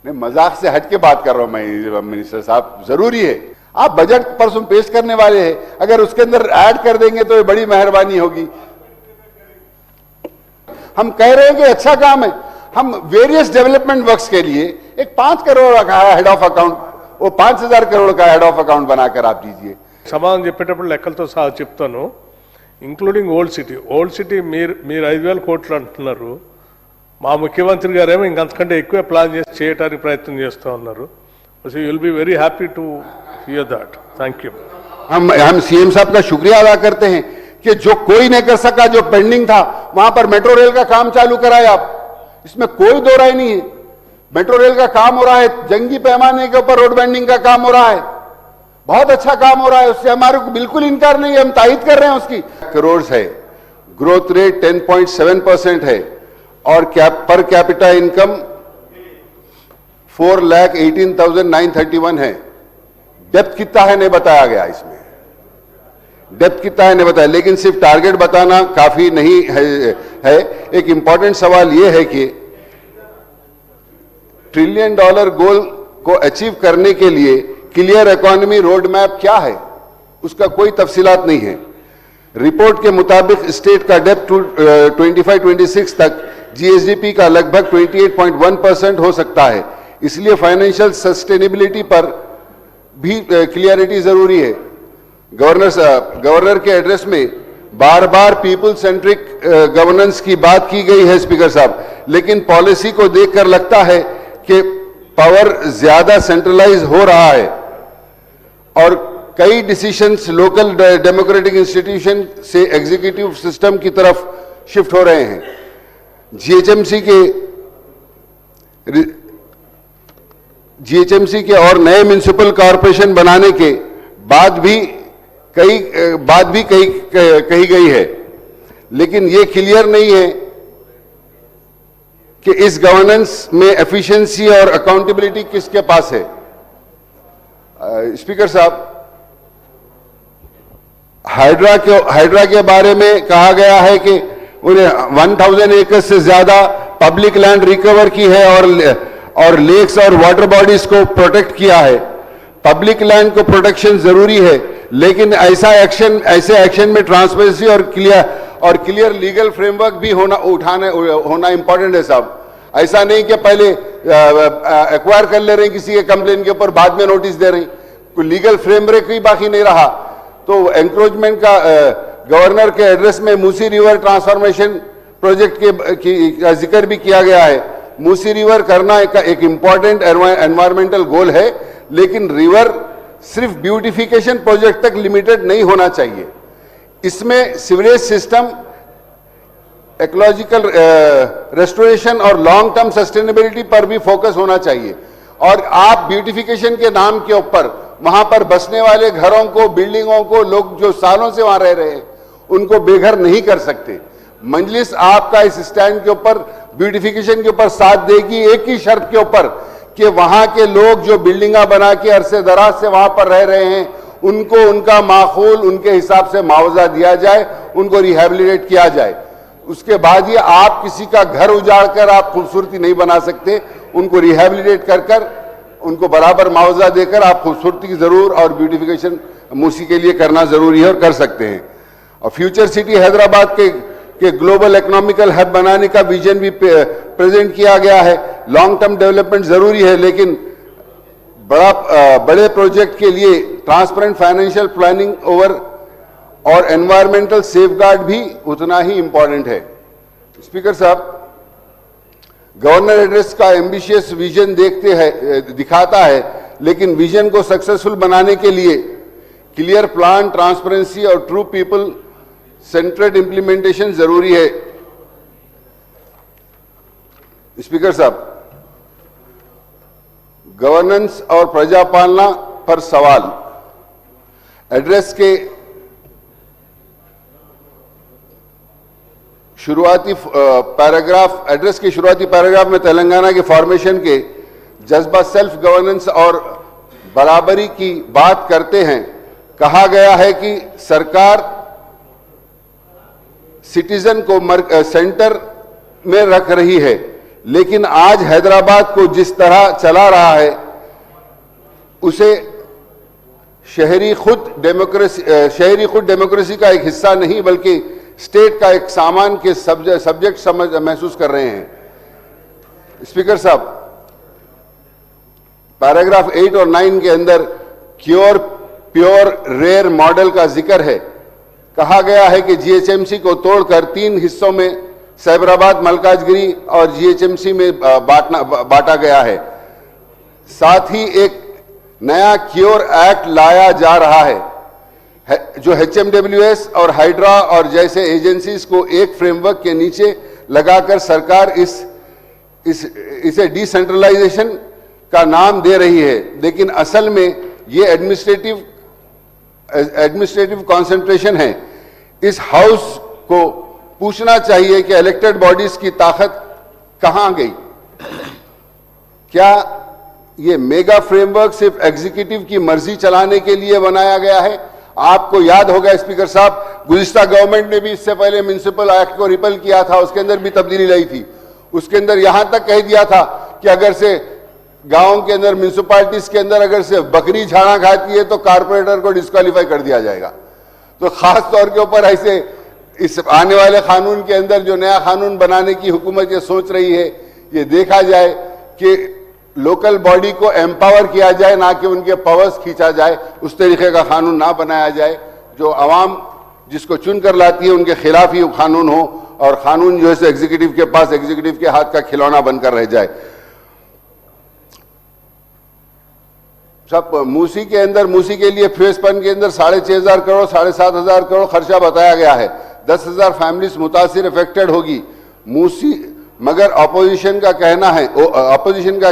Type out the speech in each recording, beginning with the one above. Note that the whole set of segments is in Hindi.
नहीं, मजाक से हट के बात कर रहा हूं मैं मिनिस्टर साहब, जरूरी है। आप बजट परसों पेश करने वाले हैं, अगर उसके अंदर ऐड कर देंगे तो ये बड़ी मेहरबानी होगी। हम कह रहे हैं कि अच्छा काम है, हम वेरियस डेवलपमेंट वर्क्स के लिए एक 5 करोड़ का हेड ऑफ अकाउंट, वो 5000 करोड़ का हेड ऑफ अकाउंट बनाकर आप दीजिए। సమాధానం చెప్పేటప్పుడు లెక్కలతో సహా చెప్తాను, ఇంక్లూడింగ్ ఓల్డ్ సిటీ మీరు 5000 కోట్లు అంటున్నారు, మా ముఖ్యమంత్రి గారేమో ఇంకంతకంటే ఎక్కువ ప్లాన్ చేసి చేయడానికి ప్రయత్నం చేస్తూ ఉన్నారు. So you will be very happy to hear that. Thank you. हम सीएम साहब का शुक्रिया अदा करते हैं कि जो कोई नहीं कर सका, जो पेंडिंग था, वहां पर मेट्रो रेल का काम चालू कराए आप, इसमें कोई दो राय नहीं है। मेट्रो रेल का काम हो रहा है, जंगी पैमाने के ऊपर रोड बैंडिंग का काम हो रहा है, बहुत अच्छा काम हो रहा है, उससे हमारे को बिल्कुल इनकार नहीं है, हम तायद कर रहे हैं उसकी। करोड़ है, ग्रोथ रेट 10.7% है और पर कैपिटा इनकम 4,18,931 है। डेप्थ कितना है नहीं बताया गया, इसमें डेप्थ कितना है नहीं बताया, लेकिन सिर्फ टारगेट बताना काफी नहीं है। एक इंपॉर्टेंट सवाल यह है कि $1 ट्रिलियन गोल को अचीव करने के लिए क्लियर इकोनॉमी रोड मैप क्या है, उसका कोई तफसीलात नहीं है। रिपोर्ट के मुताबिक स्टेट का डेप्थ 25-26 तक जीएसडीपी का लगभग 28.1% हो सकता है, इसलिए फाइनेंशियल सस्टेनेबिलिटी पर भी क्लियरिटी जरूरी है। गवर्नर के एड्रेस में बार बार पीपल सेंट्रिक गवर्नेंस की बात की गई है स्पीकर साहब, लेकिन पॉलिसी को देखकर लगता है कि पावर ज्यादा सेंट्रलाइज हो रहा है और कई डिसीजंस लोकल डेमोक्रेटिक इंस्टीट्यूशन से एग्जीक्यूटिव सिस्टम की तरफ शिफ्ट हो रहे हैं। जीएचएमसी के और नए म्युनिसिपल कॉरपोरेशन बनाने के बाद भी कही गई है, लेकिन ये क्लियर नहीं है कि इस गवर्नेंस में एफिशिएंसी और अकाउंटेबिलिटी किसके पास है। स्पीकर साहब, हाइड्रा के बारे में कहा गया है कि उन्हें 1000 एकड़ से ज्यादा पब्लिक लैंड रिकवर की है और लेक्स और वाटर बॉडीज को प्रोटेक्ट किया है। पब्लिक लैंड को प्रोटेक्शन जरूरी है, लेकिन ऐसे एक्शन में ट्रांसपेरेंसी और क्लियर लीगल फ्रेमवर्क भी होना इंपॉर्टेंट है साहब। ऐसा नहीं कि पहले एक्वायर कर ले रहे हैं किसी के कंप्लेन के ऊपर, बाद में नोटिस दे रहे हैं, कोई लीगल फ्रेमवर्क ही बाकी नहीं रहा। तो एंक्रोचमेंट का गवर्नर के एड्रेस में मूसी रिवर ट्रांसफॉर्मेशन प्रोजेक्ट का जिक्र भी किया गया है। मूसी रिवर करना एक इंपॉर्टेंट एनवायरमेंटल गोल है, लेकिन रिवर सिर्फ ब्यूटिफिकेशन प्रोजेक्ट तक लिमिटेड नहीं होना चाहिए। इसमें सीवरेज सिस्टम, इकोलॉजिकल रेस्टोरेशन और लॉन्ग टर्म सस्टेनेबिलिटी पर भी फोकस होना चाहिए। और आप ब्यूटिफिकेशन के नाम के ऊपर वहां पर बसने वाले घरों को, बिल्डिंगों को, लोग जो सालों से वहां रह रहे हैं उनको बेघर नहीं कर सकते। मजलिस आपका इस स्टैंड के ऊपर ब्यूटिफिकेशन के ऊपर साथ देगी, एक ही शर्त के ऊपर कि वहां के लोग जो बिल्डिंगा बना के अरसे दराज से वहां पर रह रहे हैं उनको उनका माकूल उनके हिसाब से मुआवजा दिया जाए, उनको रिहेबिलिटेट किया जाए। उसके बाद ये आप किसी का घर उजाड़ कर आप खूबसूरती नहीं बना सकते, उनको रिहेबिलिटेट कर उनको बराबर मुआवजा देकर आप खूबसूरती की जरूर और ब्यूटिफिकेशन मूसी के लिए करना जरूरी है और कर सकते हैं। और फ्यूचर सिटी हैदराबाद के ग्लोबल इकोनॉमिकल हब बनाने का विजन भी प्रेजेंट किया गया है। लॉन्ग टर्म डेवलपमेंट जरूरी है, लेकिन बड़े प्रोजेक्ट के लिए ट्रांसपेरेंट फाइनेंशियल प्लानिंग और एनवायरमेंटल सेफगार्ड भी उतना ही इंपॉर्टेंट है। स्पीकर साहब, गवर्नर एड्रेस का एम्बिशियस विजन दिखाता है, लेकिन विजन को सक्सेसफुल बनाने के लिए क्लियर प्लान, ट्रांसपेरेंसी और ट्रू पीपल सेंट्रेड इंप्लीमेंटेशन जरूरी है। स्पीकर साहब, गवर्नेंस और प्रजापालना पर सवाल। एड्रेस के शुरुआती पैराग्राफ में तेलंगाना के फॉर्मेशन के जज्बा, सेल्फ गवर्नेंस और बराबरी की बात करते हैं। कहा गया है कि सरकार सिटीजन को सेंटर में रख रही है, लेकिन आज हैदराबाद को जिस तरह चला रहा है उसे शहरी खुद डेमोक्रेसी का एक हिस्सा नहीं बल्कि स्टेट का एक सामान के सब्जेक्ट समझ महसूस कर रहे हैं। स्पीकर साहब, पैराग्राफ 8 और 9 के अंदर प्योर रेयर मॉडल का जिक्र है। कहा गया है कि जीएचएमसी को तोड़कर 3 हिस्सों में साइबराबाद, मलकाजगिरी और जीएचएमसी में बांटा गया है। साथ ही एक नया क्योर एक्ट लाया जा रहा है जो एचएमडब्ल्यूएस और हाइड्रा और जैसे एजेंसीज को एक फ्रेमवर्क के नीचे लगाकर सरकार इसे डिसेंट्रलाइजेशन का नाम दे रही है, लेकिन असल में ये एडमिनिस्ट्रेटिव कंसंट्रेशन है। इस हाउस को पूछना चाहिए कि इलेक्टेड बॉडीज की ताकत कहां गई? क्या ये मेगा फ्रेमवर्क सिर्फ एग्जीक्यूटिव की मर्जी चलाने के लिए बनाया गया है? आपको याद होगा स्पीकर साहब, गुज़िश्ता गवर्नमेंट ने भी इससे पहले म्युनिसिपल एक्ट को रिपल किया था, उसके अंदर भी तब्दीली लाई थी। उसके अंदर यहां तक कह दिया था कि अगर से गांव के अंदर म्युनिसिपालिटीज के अंदर अगर से बकरी झाड़ा खाती है तो कारपोरेटर को डिस्क्वालीफाई कर दिया जाएगा। तो खास तौर के ऊपर ऐसे इस आने वाले कानून के अंदर जो नया कानून बनाने की हुकूमत ये सोच रही है, ये देखा जाए कि लोकल बॉडी को एम्पावर किया जाए, ना कि उनके पावर्स खींचा जाए। उस तरीके का कानून ना बनाया जाए जो आवाम जिसको चुनकर लाती है उनके खिलाफ ही कानून हो, और कानून जो है एग्जीक्यूटिव के पास, एग्जीक्यूटिव के हाथ का खिलौना बनकर रह जाए। सब मूसी के अंदर, मूसी के लिए फेज 1 के अंदर 6,500 करोड़ 7,500 करोड़ खर्चा बताया गया है। 10,000 फैमिलीज मुतासिर इफेक्टेड होगी मूसी, मगर अपोजिशन का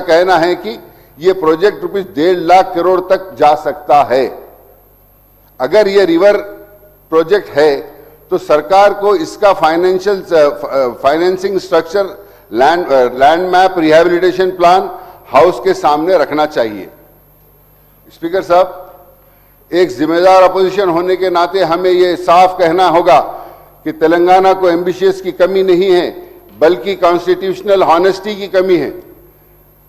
कहना है कि यह प्रोजेक्ट रुपीज 1.5 लाख करोड़ तक जा सकता है। अगर यह रिवर प्रोजेक्ट है तो सरकार को इसका financing structure, land map, rehabilitation plan house के सामने रखना चाहिए। स्पीकर साहब, एक जिम्मेदार अपोजिशन होने के नाते हमें यह साफ कहना होगा कि तेलंगाना को एम्बिशियस की कमी नहीं है बल्कि कॉन्स्टिट्यूशनल हॉनेस्टी की कमी है।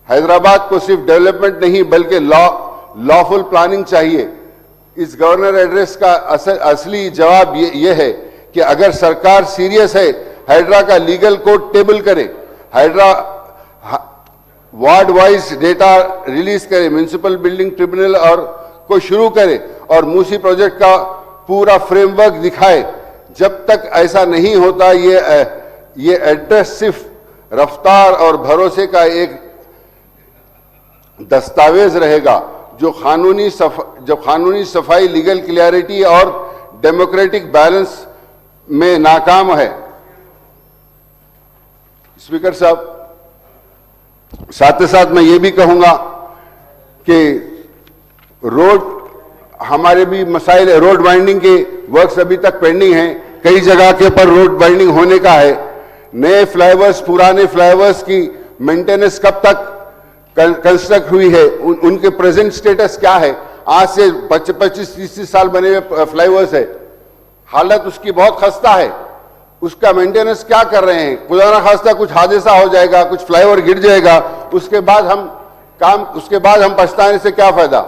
हैदराबाद को सिर्फ डेवलपमेंट नहीं बल्कि लॉफुल प्लानिंग चाहिए। इस गवर्नर एड्रेस का असली जवाब ये है कि अगर सरकार सीरियस है, हाइड्रा का लीगल कोड टेबल करे, hydra ward wise data release करे, म्युनिसिपल बिल्डिंग ट्रिब्यूनल और को शुरू करे और मूसी प्रोजेक्ट का पूरा फ्रेमवर्क दिखाए। जब तक ऐसा नहीं होता ये एड्रेस सिर्फ रफ्तार और भरोसे का एक दस्तावेज रहेगा जो कानूनी सफाई, लीगल क्लियरिटी और डेमोक्रेटिक बैलेंस में नाकाम है। स्पीकर साहब, साथ ही साथ मैं ये भी कहूंगा कि हमारे भी मसाइल, रोड वाइंडिंग के वर्क्स अभी तक पेंडिंग हैं। कई जगह के ऊपर रोड वाइंडिंग होने का है। नए फ्लाईओवर्स, पुराने फ्लाईओवर्स की मेंटेनेंस कब तक कंस्ट्रक्ट हुई है, उनके प्रेजेंट स्टेटस क्या है? आज से 25-30 साल बने हुए फ्लाईओवर्स है, हालत उसकी बहुत खस्ता है। उसका मेंटेनेंस क्या कर रहे हैं? खुदा ना खास्ता कुछ हादसा हो जाएगा, कुछ फ्लाईओवर गिर जाएगा, उसके बाद हम पछताने से क्या फायदा?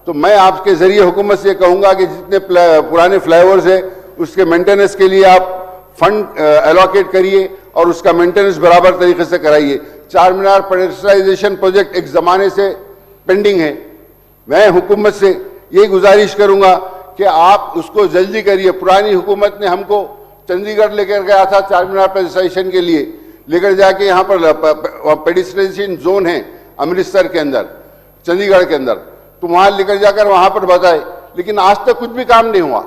तो मैं आपके जरिए हुकूमत से कहूंगा कि जितने पुराने फ्लाईओवर्स है उसके मेंटेनेंस के लिए आप फंड एलोकेट करिए और उसका मेंटेनेंस बराबर तरीके से कराइए। चार मीनार पेडेस्ट्रियलाइजेशन प्रोजेक्ट एक जमाने से पेंडिंग है। मैं हुकूमत से यही गुजारिश करूंगा कि आप उसको जल्दी करिए। पुरानी हुकूमत ने हमको चंडीगढ़ लेकर गया था चार मीनार पेडेस्ट्रियलाइजेशन के लिए, लेकर जाके यहाँ पर पेडेस्ट्रियलाइजेशन जोन है अमृतसर के अंदर, चंडीगढ़ के अंदर, तो वहां लेकर जाकर वहां पर बताए, लेकिन आज तक कुछ भी काम नहीं हुआ।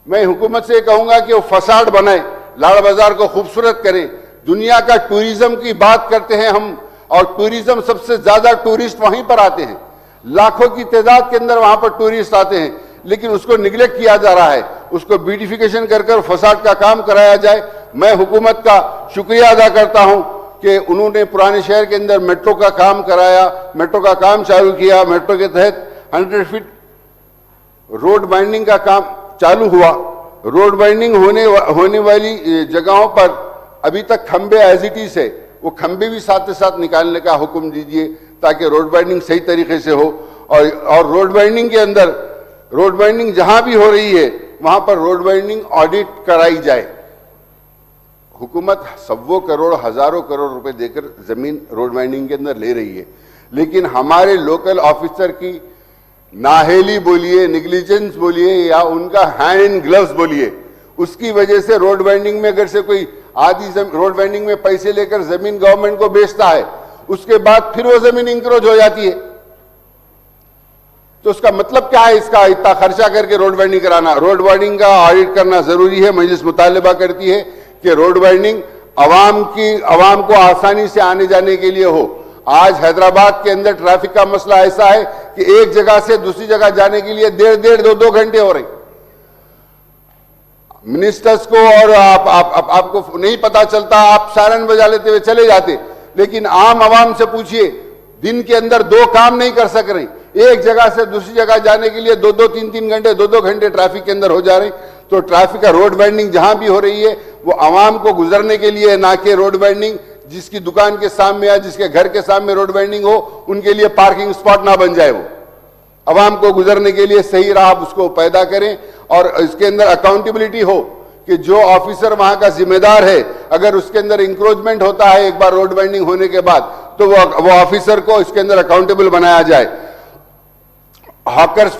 मैं हुकूमत से कहूंगा कि वो फसाड बनाए, लाल बाजार को खूबसूरत करें। दुनिया का टूरिज्म की बात करते हैं हम, और टूरिज्म सबसे ज्यादा टूरिस्ट वहीं पर आते हैं, लाखों की तादाद के अंदर वहां पर टूरिस्ट आते हैं, लेकिन उसको निगलेक्ट किया जा रहा है। उसको ब्यूटिफिकेशन कर फसाड का काम कराया जाए। मैं हुकूमत का शुक्रिया अदा करता हूं कि उन्होंने पुराने शहर के अंदर मेट्रो का काम कराया, मेट्रो का काम चालू किया। मेट्रो के तहत 100 फीट रोड बाइंडिंग का काम चालू हुआ। रोड बाइंडिंग होने वाली जगहों पर अभी तक खंबे एज इट इज है, वो खंबे भी साथ के साथ निकालने का हुक्म दीजिए ताकि रोड वाइडनिंग सही तरीके से हो। और रोड वाइडनिंग के अंदर, रोड वाइडनिंग जहां भी हो रही है वहां पर रोड वाइडनिंग ऑडिट कराई जाए। हुकूमत सव्वों करोड़, हजारों करोड़ रुपए देकर जमीन रोड वाइडनिंग के अंदर ले रही है, लेकिन हमारे लोकल ऑफिसर की नाहेली बोलिए, निग्लिजेंस बोलिए या उनका हैंड इन ग्लव्स बोलिए, उसकी वजह से रोड वाइडनिंग में अगर से कोई आधी रोड वाइडनिंग में पैसे लेकर जमीन गवर्नमेंट को बेचता है, उसके बाद फिर वो जमीन इंक्रोच हो जाती है। तो उसका मतलब क्या है इसका इतना खर्चा करके रोड वाइडनिंग कराना? रोड वाइडनिंग का ऑडिट करना जरूरी है। मजलिस मुतालबा करती है कि रोड वाइडनिंग अवाम को आसानी से आने जाने के लिए हो। आज हैदराबाद के अंदर ट्रैफिक का मसला ऐसा है कि एक जगह से दूसरी जगह जाने के लिए 1.5-2 घंटे हो रहे। मिनिस्टर्स को और आपको नहीं पता चलता, आप सायरन बजा लेते हुए चले जाते, लेकिन आम आवाम से पूछिए, दिन के अंदर 2 काम नहीं कर सक रहे। एक जगह से दूसरी जगह जाने के लिए 2-2, 3-3 घंटे, 2-2 घंटे ट्रैफिक के अंदर हो जा रहे। तो ट्रैफिक का रोड वाइडनिंग जहां भी हो रही है वो आवाम को गुजरने के लिए, ना कि रोड वाइडनिंग जिसकी दुकान के सामने या जिसके घर के सामने रोड वाइडनिंग हो उनके लिए पार्किंग स्पॉट ना बन जाए। वो आवाम को गुजरने के लिए सही राह उसको पैदा करें और इसके अंदर अकाउंटेबिलिटी हो कि जो ऑफिसर वहां का जिम्मेदार है, अगर उसके अंदर इंक्रोचमेंट होता है एक बार रोड वाइडनिंग होने के बाद, तो वो ऑफिसर को इसके अंदर अकाउंटेबल बनाया जाए। हॉकर्स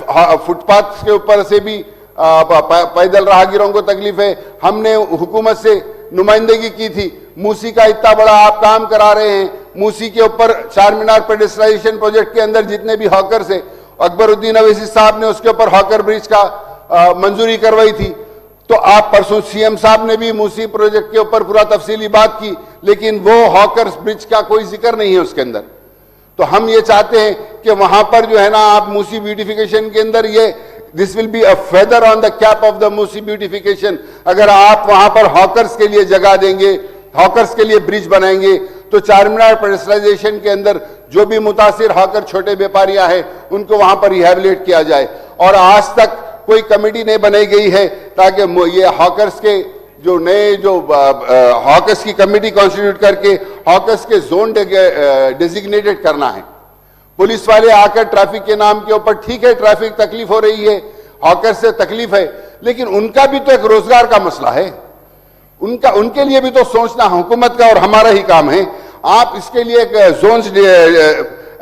फुटपाथ के ऊपर से भी पैदल राहगीरों को तकलीफ है। हमने हुकूमत से नुमाइंदगी की थी, मूसी का इतना बड़ा आप काम करा रहे हैं, मूसी के ऊपर चार मीनार पेडेस्ट्राइजेशन प्रोजेक्ट के अंदर जितने भी हॉकर्स है, अकबरुद्दीन अवैसी साहब ने उसके ऊपर हॉकर ब्रिज का मंजूरी करवाई थी। तो आप परसों सीएम साहब ने भी मूसी प्रोजेक्ट के ऊपर पूरा तफसीली बात की, लेकिन वो हॉकर्स ब्रिज का कोई जिक्र नहीं है उसके अंदर। तो हम ये चाहते हैं कि वहां पर जो है ना, आप मूसी ब्यूटिफिकेशन के अंदर ये this will be a feather on the cap of the Musi beautification. अगर आप वहां पर हॉकर्स के लिए जगह देंगे, हॉकर्स के लिए ब्रिज बनाएंगे, तो चार मीनार पेडेस्ट्राइजेशन के अंदर जो भी मुतासिर हॉकर छोटे व्यापारियां हैं उनको वहां पर रिहेबिलिट किया जाए। और आज तक कोई कमेटी नहीं बनाई गई है ताकि ये हॉकर्स के जो नए हॉकर्स की कमेटी कॉन्स्टिट्यूट करके हॉकर्स के जोन डेजिग्नेटेड करना है। पुलिस वाले आकर ट्रैफिक के नाम के ऊपर, ठीक है ट्रैफिक तकलीफ हो रही है, हॉकर से तकलीफ है, लेकिन उनका भी तो एक रोजगार का मसला है, उनके लिए भी तो सोचना हुकूमत का और हमारा ही काम है। आप इसके लिए एक जोन्स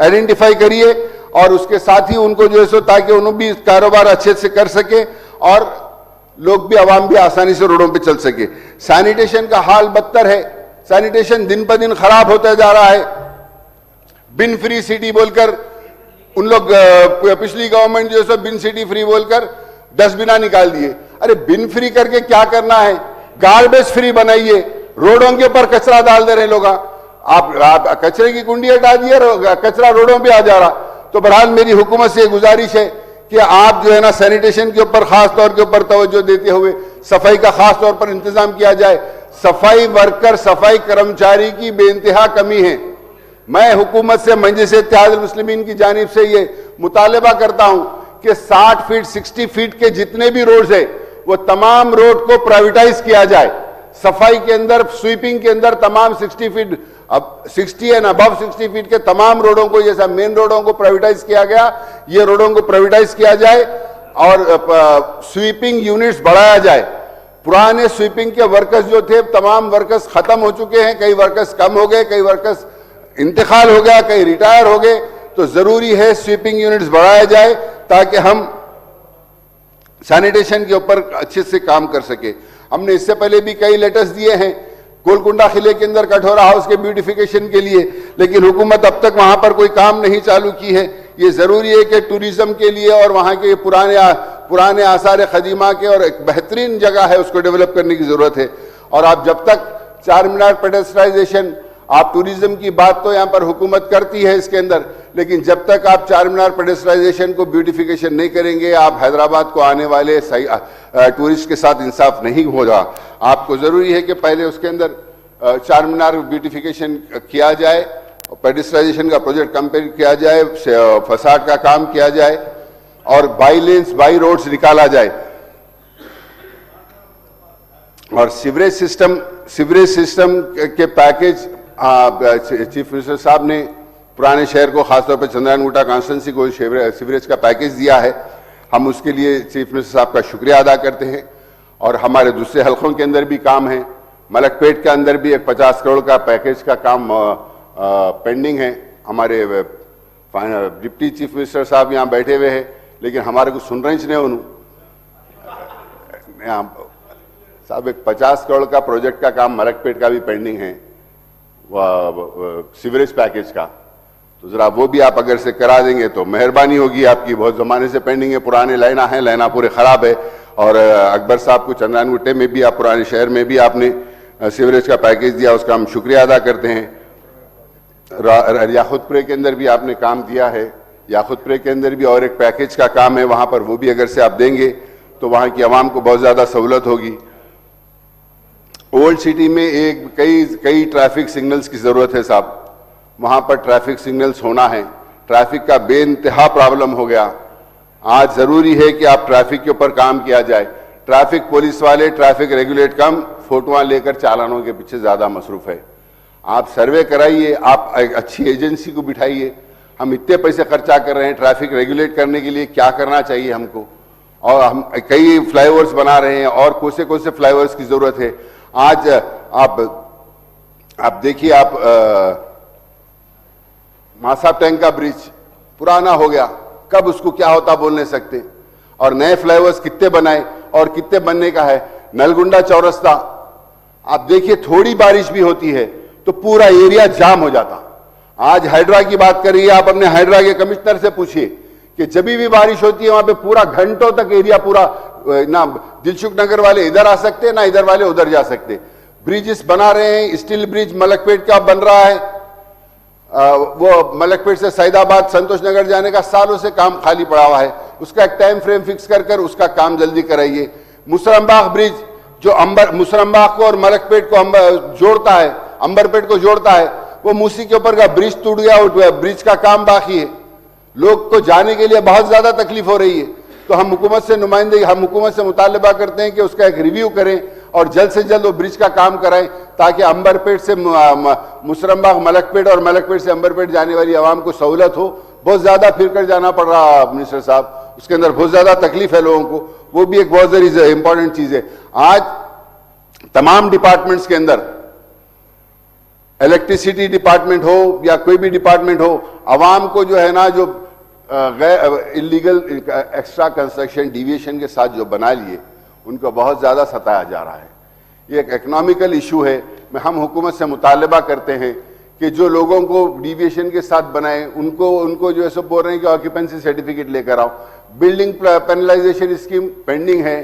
आइडेंटिफाई करिए और उसके साथ ही उनको जो है सो, ताकि उन्हें भी कारोबार अच्छे से कर सके और लोग भी, आवाम भी आसानी से रोडों पे चल सके। सैनिटेशन का हाल बदतर है, सैनिटेशन दिन पर दिन खराब होता जा रहा है। बिन फ्री सिटी बोलकर उन लोग, पिछली गवर्नमेंट जो है बिन सिटी फ्री बोलकर डस्टबिना निकाल दिए। अरे बिन फ्री करके क्या करना है? गार्बेज फ्री बनाइए। रोडों के ऊपर कचरा डाल दे रहे लोग, आप कचरे की कुंडी हटा दिए, कचरा रोडों पे आ जा रहा। तो बहरहाल मेरी हुकूमत से गुजारिश है कि आप जो है ना, सैनिटेशन के ऊपर खास तौर के ऊपर तवज्जो देते हुए सफाई का खास तौर पर इंतजाम किया जाए। सफाई वर्कर, सफाई कर्मचारी की बेइंतहा कमी है। मैं हुकूमत से, मजलिस इत्तेहादुल मुस्लिमीन की जानिब से ये मुतालबा करता हूं कि 60 फीट 60 फीट के जितने भी रोड्स है वो तमाम रोड को प्राइवेटाइज किया जाए। सफाई के अंदर, स्वीपिंग के अंदर तमाम 60 फीट, अब 60 एंड अबव 60 फीट के तमाम रोडों को, जैसा मेन रोडों को प्राइवेटाइज किया गया, ये रोडों को प्राइवेटाइज किया जाए और स्वीपिंग यूनिट्स बढ़ाया जाए। पुराने स्वीपिंग के वर्कर्स जो थे, तमाम वर्कर्स खत्म हो चुके हैं, कई वर्कर्स कम हो गए, कई वर्कर्स इंतकाल हो गया, कई रिटायर हो गए। तो जरूरी है स्वीपिंग यूनिट्स बढ़ाया जाए ताकि हम सैनिटेशन के ऊपर अच्छे से काम कर सके। हमने इससे पहले भी कई लेटर्स दिए हैं गोलकुंडा किले के अंदर कठोरा हाउस के ब्यूटिफिकेशन के लिए, लेकिन हुकूमत अब तक वहां पर कोई काम नहीं चालू की है। ये जरूरी है कि टूरिज्म के लिए और वहां के पुराने आसार खदीमा के और एक बेहतरीन जगह है, उसको डेवलप करने की जरूरत है। और आप जब तक चार मीनार पेडेस्ट्राइजेशन, आप टूरिज्म की बात तो यहां पर हुकूमत करती है इसके अंदर, लेकिन जब तक आप चार मीनार पेडेस्ट्राइजेशन को ब्यूटिफिकेशन नहीं करेंगे, आप हैदराबाद को आने वाले टूरिस्ट के साथ इंसाफ नहीं होगा। आपको जरूरी है कि पहले उसके अंदर चार मीनार ब्यूटिफिकेशन किया जाए, पेडेस्ट्राइजेशन का प्रोजेक्ट कंप्लीट किया जाए, फसाड का काम किया जाए और बाई लेन्स, बाई रोड्स निकाला जाए। और सीवरेज सिस्टम के पैकेज चीफ मिनिस्टर साहब ने पुराने शहर को, खासतौर पर चंद्रायनगुट्टा कॉन्स्टिट्यूंसी को सीवरेज का पैकेज दिया है। हम उसके लिए चीफ मिनिस्टर साहब का शुक्रिया अदा करते हैं। और हमारे दूसरे हलकों के अंदर भी काम है। मलकपेट के अंदर भी एक 50 करोड़ का पैकेज का काम पेंडिंग है। हमारे डिप्टी चीफ मिनिस्टर साहब यहाँ बैठे हुए हैं, लेकिन हमारे को सुन रहे नहीं उन्होंने साहब। एक 50 करोड़ का प्रोजेक्ट का काम मलकपेट का भी पेंडिंग है, सीवरेज पैकेज का। तो जरा वो भी आप अगर से करा देंगे तो मेहरबानी होगी आपकी। बहुत जमाने से पेंडिंग है, पुराने लाइना है, लाइना पूरे खराब है। और अकबर साहब को चंद्रायनगुट्टे में भी, आप पुराने शहर में भी आपने सीवरेज का पैकेज दिया, उसका हम शुक्रिया अदा करते हैं। याकुतपुरे के अंदर भी आपने काम दिया है। याकुतपुरे के अंदर भी और एक पैकेज का काम है, वहां पर वो भी अगर से आप देंगे तो वहां की आवाम को बहुत ज्यादा सहूलत होगी। ओल्ड सिटी में कई ट्रैफिक सिग्नल्स की जरूरत है साहब। वहां पर ट्रैफिक सिग्नल्स होना है। ट्रैफिक का बेइंतहा प्रॉब्लम हो गया। आज जरूरी है कि आप ट्रैफिक के ऊपर काम किया जाए। ट्रैफिक पुलिस वाले ट्रैफिक रेगुलेट कम, फोटोआं लेकर चालानों के पीछे ज्यादा मसरूफ है। आप सर्वे कराइए, आप एक अच्छी एजेंसी को बिठाइए। हम इतने पैसे खर्चा कर रहे हैं ट्रैफिक रेगुलेट करने के लिए, क्या करना चाहिए हमको। और हम कई फ्लाईओवर्स बना रहे हैं और कौन से फ्लाईओवर्स की जरूरत है। आज आप देखिए, आप मासा टैंक का ब्रिज पुराना हो गया, कब उसको क्या होता बोल नहीं सकते। और नए फ्लाईओवर्स कितने बनाए और कितने बनने का है। नलगुंडा चौरस्ता आप देखिए, थोड़ी बारिश भी होती है तो पूरा एरिया जाम हो जाता। आज हाइड्रा की बात करिए, आप अपने हाइड्रा के कमिश्नर से पूछिए कि जब भी बारिश होती है वहां पे पूरा घंटों तक एरिया पूरा, ना दिलसुख नगर वाले इधर आ सकते, ना इधर वाले उधर जा सकते। ब्रिजेस बना रहे हैं, स्टील ब्रिज मलकपेट का बन रहा है। वो मलकपेट से सैदाबाद संतोष नगर जाने का सालों से काम खाली पड़ा हुआ है। उसका एक टाइम फ्रेम फिक्स कर उसका काम जल्दी कराइए। मुसरम्बाग ब्रिज जो मुसरम्बाग को और मलकपेट को जोड़ता है, अंबरपेट को जोड़ता है, वो मूसी के ऊपर का ब्रिज टूट गया, ब्रिज का काम बाकी है। लोग को जाने के लिए बहुत ज्यादा तकलीफ हो रही है। तो हम हुकूमत से मुतालबा करते हैं कि उसका एक रिव्यू करें और जल्द से जल्द वो ब्रिज का काम कराएं, ताकि अंबरपेट से मुसरम्बाग मलकपेट और मलकपेट से अंबरपेट जाने वाली आवाम को सहूलत हो। बहुत ज्यादा फिर कर जाना पड़ रहा मिनिस्टर साहब, उसके अंदर बहुत ज्यादा तकलीफ है लोगों को। वो भी एक बहुत सारी इंपॉर्टेंट चीज है। आज तमाम डिपार्टमेंट्स के अंदर, इलेक्ट्रिसिटी डिपार्टमेंट हो या कोई भी डिपार्टमेंट हो, आवाम को जो है ना, जो इलीगल एक्स्ट्रा कंस्ट्रक्शन डिविएशन के साथ जो बना लिए, उनको बहुत ज्यादा सताया जा रहा है। ये एक इकोनॉमिकल इशू है। हम हुकूमत से मुतालबा करते हैं कि जो लोगों को डिविएशन के साथ बनाए उनको जो है सब बोल रहे हैं कि ऑक्यूपेंसी सर्टिफिकेट लेकर आओ। बिल्डिंग पेनलाइजेशन स्कीम पेंडिंग है,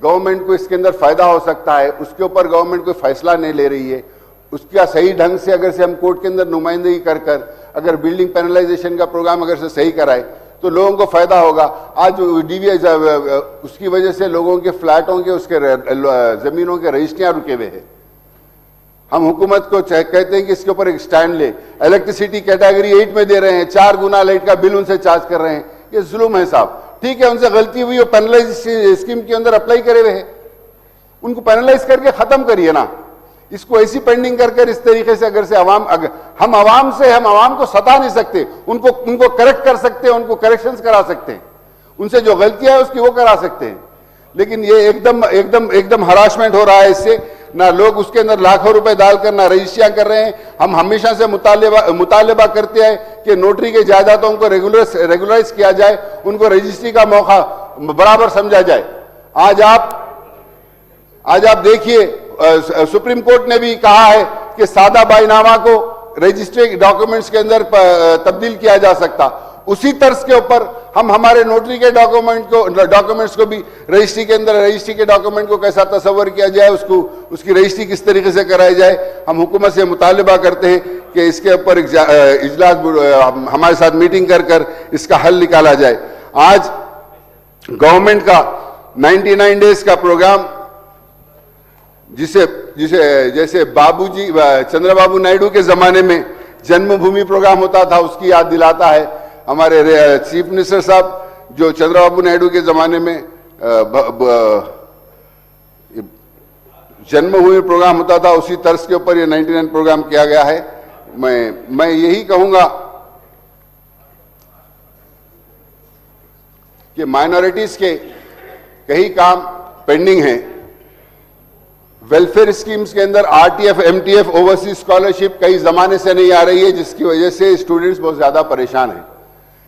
गवर्नमेंट को इसके अंदर फायदा हो सकता है, उसके ऊपर गवर्नमेंट कोई फैसला नहीं ले रही है। उसका सही ढंग से अगर से हम कोर्ट के अंदर नुमाइंदगी कर अगर बिल्डिंग पेनलाइजेशन का प्रोग्राम अगर से सही कराए तो लोगों को फायदा होगा। आज उसकी वजह से लोगों के फ्लैटों के, उसके जमीनों के रजिस्ट्रियां रुके हुए हैं। हम हुकूमत को कहते हैं कि इसके ऊपर एक स्टैंड ले। इलेक्ट्रिसिटी कैटेगरी 8 में दे रहे हैं, 4 गुना लाइट का बिल उनसे चार्ज कर रहे हैं। ये जुल्म है साहब। ठीक है, उनसे गलती हुई, वो पेनलाइज स्कीम के अंदर अप्लाई करे हुए हैं, उनको पेनलाइज करके खत्म करिए ना। इसको ऐसी पेंडिंग कर इस तरीके से अगर से हम आवाम को सता नहीं सकते, उनको करेक्ट कर सकते हैं, उनको करेक्शंस करा सकते हैं, उनसे जो गलतियां है उसकी वो करा सकते हैं। लेकिन ये एकदम हरासमेंट हो रहा है इससे। ना लोग उसके अंदर लाखों रुपए डालकर ना रजिस्ट्रियां कर रहे हैं। हम हमेशा से मुतालबा करते हैं कि नोटरी के जायदादों को रेगुलराइज किया जाए, उनको रजिस्ट्री का मौका बराबर समझा जाए। आज आप देखिए, सुप्रीम कोर्ट ने भी कहा है कि सादा बाईनामा को रजिस्ट्री डॉक्यूमेंट्स के अंदर तब्दील किया जा सकता। उसी तर्ज के ऊपर हम हमारे नोटरी के डॉक्यूमेंट्स को भी रजिस्ट्री के अंदर, रजिस्ट्री के डॉक्यूमेंट को कैसा तस्वर किया जाए, उसकी रजिस्ट्री किस तरीके से कराई जाए। हम हुकूमत से मुतालबा करते हैं कि इसके ऊपर इजलास हमारे साथ मीटिंग कर इसका हल निकाला जाए। आज गवर्नमेंट का 99 डेज का प्रोग्राम, जैसे चंद्रबाबू नायडू के जमाने में जन्मभूमि प्रोग्राम होता था, उसकी याद दिलाता है। हमारे चीफ मिनिस्टर साहब जो चंद्रबाबू नायडू के जमाने में जन्मभूमि प्रोग्राम होता था, उसी तर्ज के ऊपर ये 99 प्रोग्राम किया गया है। मैं यही कहूंगा कि माइनॉरिटीज के कई काम पेंडिंग हैं। वेलफेयर स्कीम्स के अंदर आरटीएफ, एमटीएफ, ओवरसीज स्कॉलरशिप कई जमाने से नहीं आ रही है, जिसकी वजह से स्टूडेंट्स बहुत ज्यादा परेशान हैं।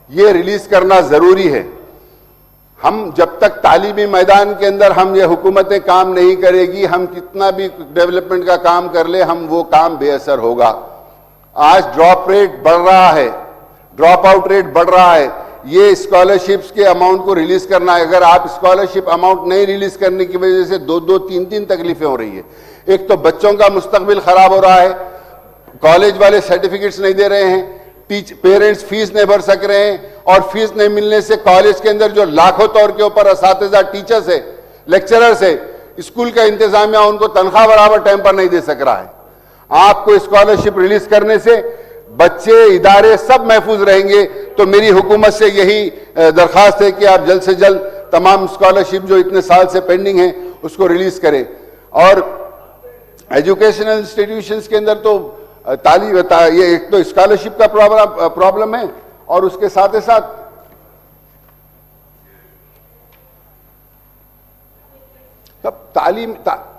ये रिलीज करना जरूरी है। हम जब तक तालीमी मैदान के अंदर हम ये हुकूमतें काम नहीं करेगी, हम कितना भी डेवलपमेंट का काम कर ले, हम वो काम बेअसर होगा। आज ड्रॉप रेट बढ़ रहा है, ड्रॉप आउट रेट बढ़ रहा है। ये स्कॉलरशिप्स के अमाउंट को रिलीज करना है। अगर आप स्कॉलरशिप अमाउंट नहीं रिलीज करने की वजह से दो दो तीन तीन तकलीफें हो रही है। एक तो बच्चों का मुस्तकबिल खराब हो रहा है, कॉलेज वाले सर्टिफिकेट्स नहीं दे रहे हैं, पेरेंट्स फीस नहीं भर सक रहे हैं, और फीस नहीं मिलने से कॉलेज के अंदर जो लाखों तौर के ऊपर असातिज़ा, टीचर्स है, लेक्चरर्स है, स्कूल का इंतजामिया उनको तनख्वाह बराबर टाइम पर नहीं दे सक रहा है। आपको स्कॉलरशिप रिलीज करने से बच्चे, इदारे सब महफूज रहेंगे। तो मेरी हुकूमत से यही दरखास्त है कि आप जल्द से जल्द तमाम स्कॉलरशिप जो इतने साल से पेंडिंग है उसको रिलीज करें। और एजुकेशनल इंस्टीट्यूशंस के अंदर तो तालीम, ये एक तो स्कॉलरशिप का प्रॉब्लम है, और उसके साथ ही साथ तालीम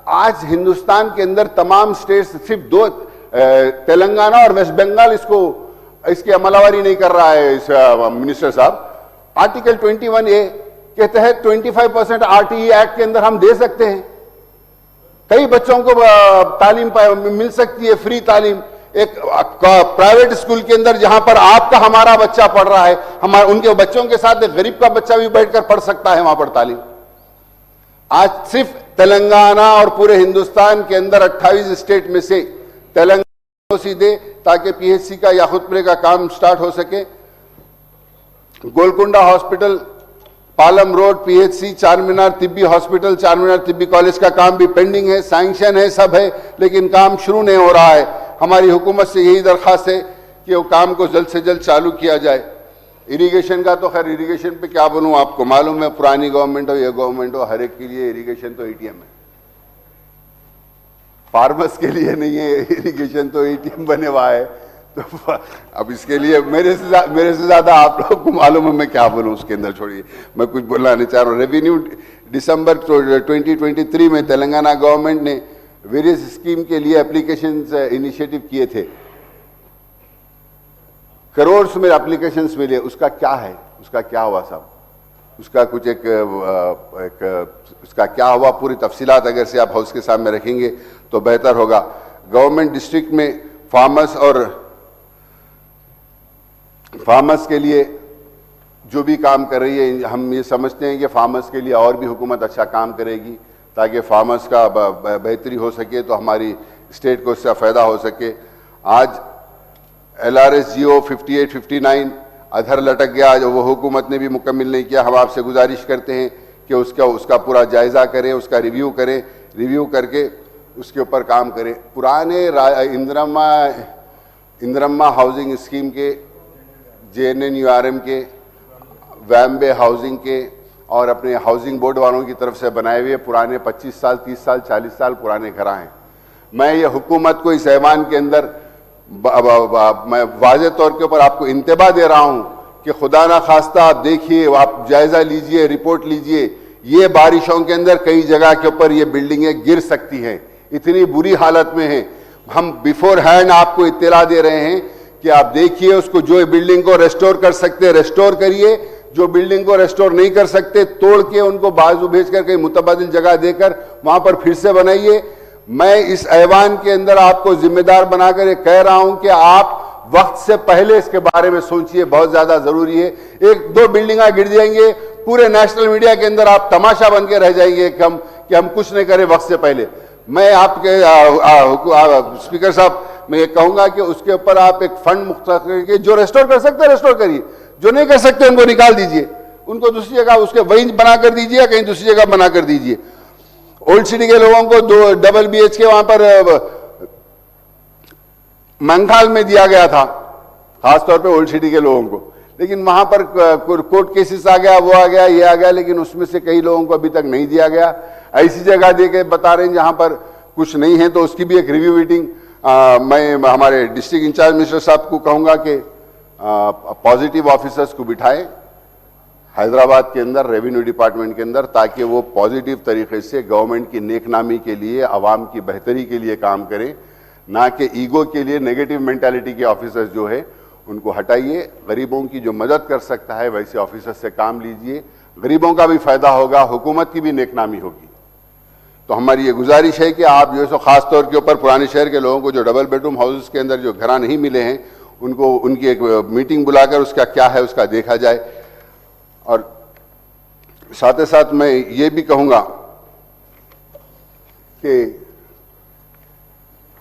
आज हिंदुस्तान के अंदर तमाम स्टेट्स, सिर्फ दो, तेलंगाना और वेस्ट बंगाल इसकी अमलावरी नहीं कर रहा है। मिनिस्टर साहब, आर्टिकल 21A के तहत 25% RTE एक्ट के अंदर हम दे सकते हैं। कई बच्चों को तालीम मिल सकती है, फ्री तालीम। एक प्राइवेट स्कूल के अंदर जहां पर आपका हमारा बच्चा पढ़ रहा है, उनके बच्चों के साथ एक गरीब का बच्चा भी बैठकर पढ़ सकता है वहां पर तालीम। आज सिर्फ तेलंगाना और पूरे हिंदुस्तान के अंदर 28 स्टेट में से तेलंगाना को सीधे, ताकि PHC का या खुदपुरे का काम स्टार्ट हो सके। Golconda hospital, Palam road PHC, Charminar Tibbi hospital, Charminar Tibbi college का काम भी पेंडिंग है, सैंक्शन है, सब है, लेकिन काम शुरू नहीं हो रहा है। हमारी हुकूमत से यही दरखास्त है कि वो काम को जल्द से जल्द चालू किया जाए। इरिगेशन का तो खैर, इरिगेशन पे क्या बोलूं, आपको मालूम है, पुरानी गवर्नमेंट हो, ये गवर्नमेंट हो, हर एक के लिए इरिगेशन तो ATM है, फार्मर्स के लिए नहीं है इरिगेशन, तो ATM बने हुआ है। तो अब इसके लिए मेरे से ज्यादा आप लोगों को मालूम है, मैं क्या बोलूं उसके अंदर, छोड़िए, मैं कुछ बोलना नहीं चाह रहा हूँ। रेवेन्यू दिसंबर 2023 में तेलंगाना गवर्नमेंट ने वेरियस स्कीम के लिए एप्लीकेशंस इनिशिएटिव किए थे, करोड़ में एप्लीकेशंस मिले। उसका क्या है, उसका क्या हुआ साहब, उसका कुछ उसका क्या हुआ, पूरी तफसीलात अगर से आप हाउस के सामने रखेंगे तो बेहतर होगा। गवर्नमेंट डिस्ट्रिक्ट में फार्मर्स के लिए जो भी काम कर रही है, हम ये समझते हैं कि फार्मर्स के लिए और भी हुकूमत अच्छा काम करेगी, ताकि फार्मर्स का बेहतरी हो सके, तो हमारी स्टेट को इससे फ़ायदा हो सके। आज LRS GO 58-59 अधर लटक गया, जो वो हुकूमत ने भी मुकम्मल नहीं किया। हम आपसे गुजारिश करते हैं कि उसका पूरा जायज़ा करें, उसका रिव्यू करें, रिव्यू करके उसके ऊपर काम करें। पुराने इंदिरम्मा हाउसिंग स्कीम के, JNNURM के, वैम्बे हाउसिंग के और अपने हाउसिंग बोर्ड वालों की तरफ से बनाए हुए पुराने 25 साल, 30 साल, 40 साल पुराने घर हैं। मैं ये हुकूमत को इस ऐवान के अंदर मैं वाज़े तौर के ऊपर आपको इंतबा दे रहा हूं कि खुदा ना खास्ता आप देखिए, आप जायजा लीजिए, रिपोर्ट लीजिए, ये बारिशों के अंदर कई जगह के ऊपर ये बिल्डिंगें गिर सकती हैं, इतनी बुरी हालत में हैं। हम बिफोर हैंड आपको इत्तला दे रहे हैं कि आप देखिए उसको, जो बिल्डिंग को रेस्टोर कर सकते रेस्टोर करिए, जो बिल्डिंग को रेस्टोर नहीं कर सकते तोड़ के उनको बाजू भेजकर कहीं मुतबादिल जगह देकर वहां पर फिर से बनाइए। मैं इस ऐवान के अंदर आपको जिम्मेदार बनाकर ये कह रहा हूं कि आप वक्त से पहले इसके बारे में सोचिए, बहुत ज्यादा जरूरी है। एक दो बिल्डिंगा गिर जाएंगे, पूरे नेशनल मीडिया के अंदर आप तमाशा बन के रह जाएंगे कि हम कुछ नहीं करें वक्त से पहले। मैं आपके स्पीकर साहब, मैं ये कहूंगा कि उसके ऊपर आप एक फंड मुख्तर करके, जो रेस्टोर कर सकते हैं रेस्टोर करिए, जो नहीं कर सकते उनको निकाल दीजिए, उनको दूसरी जगह उसके वहीं बना कर दीजिए, कहीं दूसरी जगह बना कर दीजिए। ओल्ड सिटी के लोगों को 2 डबल BHK वहां पर मंगाल में दिया गया था, खासतौर पे ओल्ड सिटी के लोगों को, लेकिन वहां पर कोर्ट केसेस आ गया, वो आ गया, ये आ गया, लेकिन उसमें से कई लोगों को अभी तक नहीं दिया गया। ऐसी जगह दे के बता रहे हैं जहां पर कुछ नहीं है, तो उसकी भी एक रिव्यू मीटिंग मैं हमारे डिस्ट्रिक्ट इंचार्ज मिनिस्टर साहब को कहूंगा कि पॉजिटिव ऑफिसर्स को बिठाएं हैदराबाद के अंदर, रेवेन्यू डिपार्टमेंट के अंदर, ताकि वो पॉजिटिव तरीके से गवर्नमेंट की नेकनामी के लिए, आवाम की बेहतरी के लिए काम करें, ना कि ईगो के लिए। नेगेटिव मेंटालिटी के ऑफिसर्स जो है उनको हटाइए। गरीबों की जो मदद कर सकता है वैसे ऑफिसर्स से काम लीजिए, गरीबों का भी फायदा होगा, हुकूमत की भी नेकनामी होगी। तो हमारी ये गुजारिश है कि आप जो है सो खास तौर के ऊपर पुराने शहर के लोगों को जो डबल बेडरूम हाउसेस के अंदर जो घर नहीं मिले हैं, उनको उनकी एक मीटिंग बुलाकर उसका क्या है उसका देखा जाए। और साथ ही साथ मैं ये भी कहूंगा कि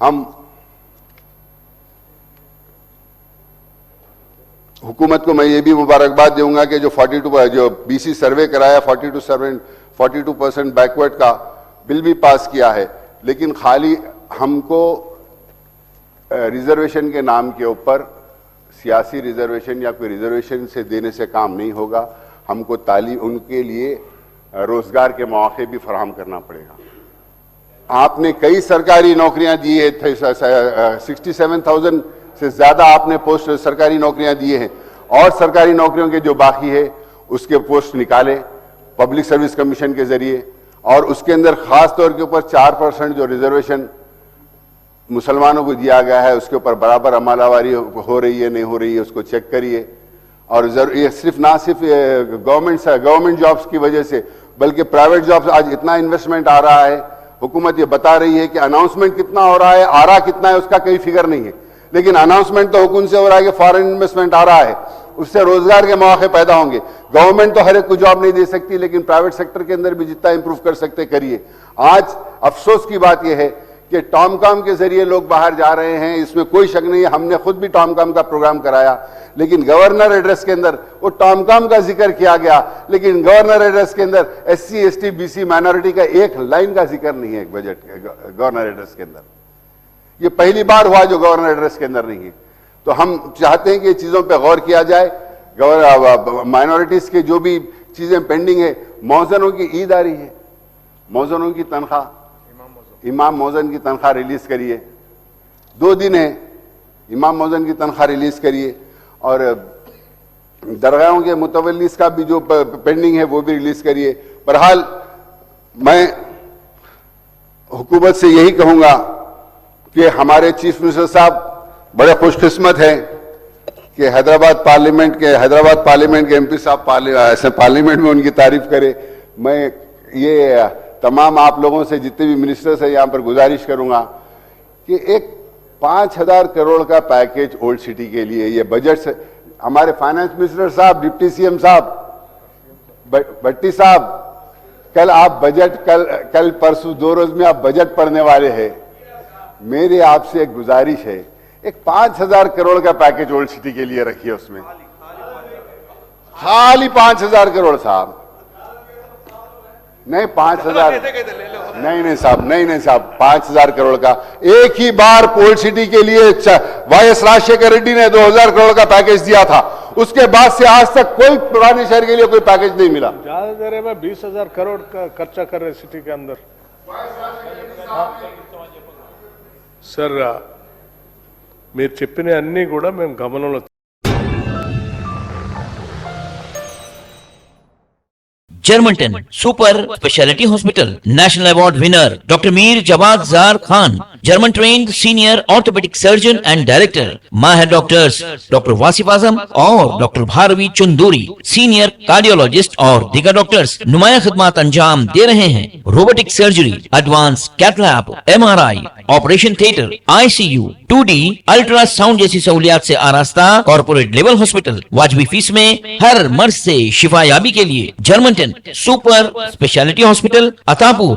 हम हुकूमत को मैं ये भी मुबारकबाद दूंगा कि जो BC सर्वे कराया 42% बैकवर्ड का बिल भी पास किया है, लेकिन खाली हमको रिजर्वेशन के नाम के ऊपर सियासी रिजर्वेशन या कोई रिजर्वेशन से देने से काम नहीं होगा। हमको तालीम, उनके लिए रोजगार के मौके भी फराहम करना पड़ेगा। आपने कई सरकारी नौकरियां दी है, 67,000 से ज्यादा आपने पोस्ट सरकारी नौकरियां दिए हैं, और सरकारी नौकरियों के जो बाकी है उसके पोस्ट निकाले पब्लिक सर्विस कमीशन के जरिए, और उसके अंदर खास तौर के ऊपर 4% जो रिजर्वेशन मुसलमानों को दिया गया है उसके ऊपर बराबर अमलावारी हो रही है नहीं हो रही है उसको चेक करिए। और ये ना सिर्फ गवर्नमेंट जॉब्स की वजह से बल्कि प्राइवेट जॉब्स, आज इतना इन्वेस्टमेंट आ रहा है, हुकूमत ये बता रही है कि अनाउंसमेंट कितना हो रहा है, आ रहा कितना है उसका कोई फिगर नहीं है, लेकिन अनाउंसमेंट तो हुकूमत से हो रहा है कि फॉरेन इन्वेस्टमेंट आ रहा है, उससे रोजगार के मौके पैदा होंगे। गवर्नमेंट तो हर एक को जॉब नहीं दे सकती, लेकिन प्राइवेट सेक्टर के अंदर भी जितना इंप्रूव कर सकते करिए। आज अफसोस की बात यह है कि टॉमकॉम के जरिए लोग बाहर जा रहे हैं, इसमें कोई शक नहीं है, हमने खुद भी टॉमकॉम का प्रोग्राम कराया, लेकिन गवर्नर एड्रेस के अंदर वो टॉमकॉम का जिक्र किया गया, लेकिन गवर्नर एड्रेस के अंदर SC ST BC माइनॉरिटी का एक लाइन का जिक्र नहीं है बजट गवर्नर एड्रेस के अंदर। ये पहली बार हुआ जो गवर्नर एड्रेस के अंदर नहीं है। तो हम चाहते हैं कि चीजों पर गौर किया जाए। माइनॉरिटीज के जो भी चीजें पेंडिंग है, मौजनों की ईद आ रही है, मौजनों की तनख्वाह, इमाम मौजन की तनख्वाह रिलीज करिए, 2 दिन है, इमाम मौजन की तनख्वाह रिलीज करिए, और दरगाहों के मुतवल्लिस का भी जो पेंडिंग है वो भी रिलीज करिए। बहरहाल मैं हुकूमत से यही कहूंगा कि हमारे चीफ मिनिस्टर साहब बड़े खुशकिस्मत हैं कि हैदराबाद पार्लियामेंट के MP साहब पार्लियामेंट में उनकी तारीफ करे। मैं ये तमाम आप लोगों से, जितने भी मिनिस्टर्स हैं, यहाँ पर गुजारिश करूंगा कि एक 5,000 करोड़ का पैकेज ओल्ड सिटी के लिए, ये बजट से हमारे फाइनेंस मिनिस्टर साहब, डिप्टी CM साहब, भट्टी साहब, कल आप बजट कल परसों 2 रोज में आप बजट पढ़ने वाले हैं। मेरी आपसे एक गुजारिश है, एक 5,000 करोड़ का पैकेज ओल्ड सिटी के लिए रखिए, उसमें खाली 5,000 करोड़ साहब, नहीं 5,000 नहीं साहब 5,000 करोड़ का एक ही बार ओल्ड सिटी के लिए YS राजशेखर रेड्डी ने 2,000 करोड़ का पैकेज दिया था, उसके बाद से आज तक कोई पुराने शहर के लिए कोई पैकेज नहीं मिला। ज्यादा देर में 20,000 करोड़ का खर्चा कर रहे सिटी के अंदर। सर మీరు చెప్పిన అన్ని కూడా మేము గమనంలో जर्मनटन super specialty hospital national award winner doctor Mir Jawad Jar Khan, German trained senior orthopedic surgeon and director, माहिर डॉक्टर्स डॉक्टर वासिफ आजम और doctor Bharvi Chanduri, senior cardiologist और दीगर डॉक्टर्स नुमाया खिदमत अंजाम दे रहे हैं। Robotic surgery, advance cath lab, MRI, operation theatre, ICU, 2D ultrasound जैसी सहूलियात से आरास्ता कॉर्पोरेट लेवल हॉस्पिटल, वाजबी फीस में हर मर्ज से शिफायाबी के लिए Germanton super specialty hospital, Attapur.